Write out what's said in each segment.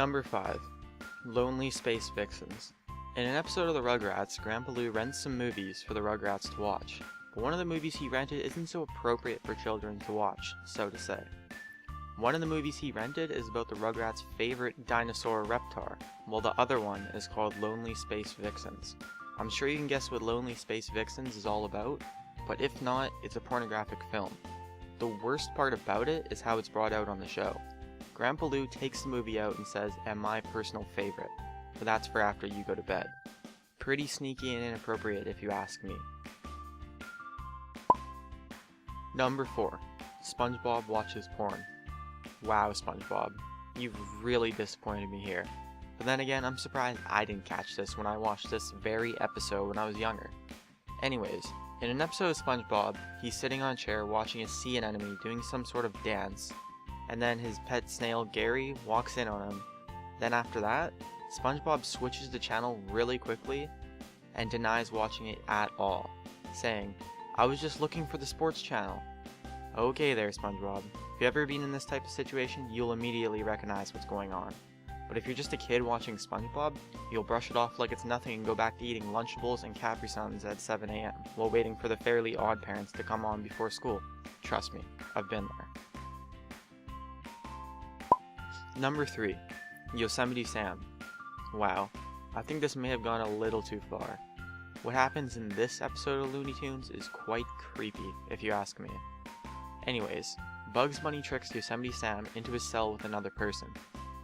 Number 5. Lonely Space Vixens. In an episode of the Rugrats, Grandpa Lou rents some movies for the Rugrats to watch, but one of the movies he rented isn't so appropriate for children to watch, so to say. One of the movies he rented is about the Rugrats' favorite dinosaur Reptar, while the other one is called Lonely Space Vixens. I'm sure you can guess what Lonely Space Vixens is all about, but if not, it's a pornographic film. The worst part about it is how it's brought out on the show. Grandpa Lou takes the movie out and says, "And my personal favorite," but that's for after you go to bed. Pretty sneaky and inappropriate if you ask me. Number 4. SpongeBob watches porn. Wow, SpongeBob, you've really disappointed me here. But then again, I'm surprised I didn't catch this when I watched this very episode when I was younger. Anyways, in an episode of SpongeBob, he's sitting on a chair watching a sea anemone doing some sort of dance, and then his pet snail Gary walks in on him. Then after that, SpongeBob switches the channel really quickly and denies watching it at all, saying, "I was just looking for the sports channel." Okay there, SpongeBob. If you've ever been in this type of situation, you'll immediately recognize what's going on. But if you're just a kid watching SpongeBob, you'll brush it off like it's nothing and go back to eating Lunchables and Capri Suns at 7 AM while waiting for the Fairly Odd Parents to come on before school. Trust me, I've been there. Number 3. Yosemite Sam. Wow, I think this may have gone a little too far. What happens in this episode of Looney Tunes is quite creepy, if you ask me. Anyways, Bugs Bunny tricks Yosemite Sam into his cell with another person.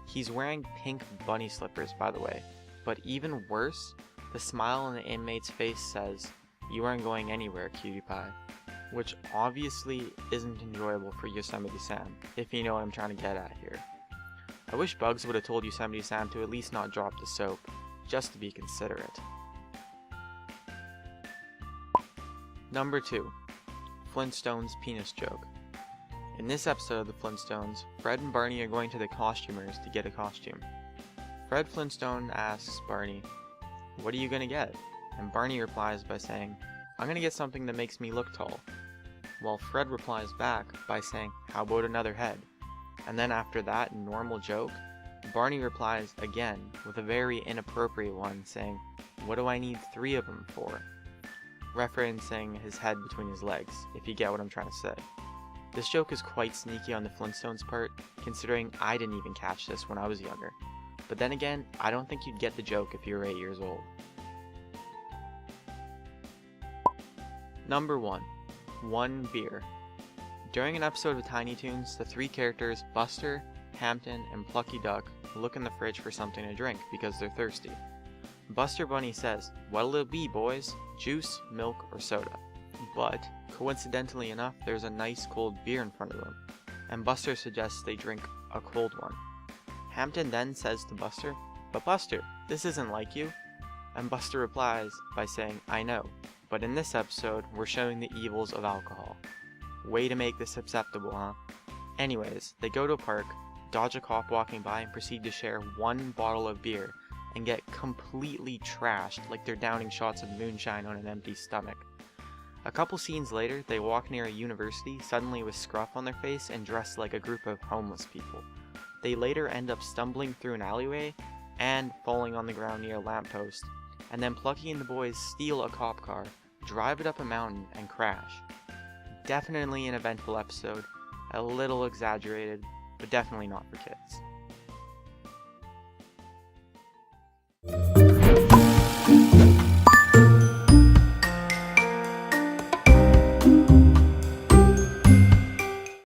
He's wearing pink bunny slippers, by the way, but even worse, the smile on the inmate's face says, "You aren't going anywhere, cutie pie," which obviously isn't enjoyable for Yosemite Sam, if you know what I'm trying to get at here. I wish Bugs would have told Yosemite Sam to at least not drop the soap, just to be considerate. Number 2. Flintstones penis joke. In this episode of the Flintstones, Fred and Barney are going to the costumers to get a costume. Fred Flintstone asks Barney, "What are you gonna get?" And Barney replies by saying, "I'm gonna get something that makes me look tall." While Fred replies back by saying, "How about another head?" And then after that normal joke, Barney replies again with a very inappropriate one saying, "What do I need 3 of them for?" Referencing his head between his legs, if you get what I'm trying to say. This joke is quite sneaky on the Flintstones part, considering I didn't even catch this when I was younger. But then again, I don't think you'd get the joke if you were 8 years old. Number 1. One beer. During an episode of Tiny Toons, the 3 characters, Buster, Hampton, and Plucky Duck, look in the fridge for something to drink because they're thirsty. Buster Bunny says, "What'll it be, boys? Juice, milk, or soda?" But, coincidentally enough, there's a nice cold beer in front of them, and Buster suggests they drink a cold one. Hampton then says to Buster, "But Buster, this isn't like you." And Buster replies by saying, "I know, but in this episode, we're showing the evils of alcohol." Way to make this acceptable, huh? Anyways, they go to a park, dodge a cop walking by, and proceed to share 1 bottle of beer and get completely trashed like they're downing shots of moonshine on an empty stomach. A couple scenes later, they walk near a university, suddenly with scruff on their face and dressed like a group of homeless people. They later end up stumbling through an alleyway and falling on the ground near a lamppost, and then Plucky and the boys steal a cop car, drive it up a mountain, and crash. Definitely an eventful episode, a little exaggerated, but definitely not for kids.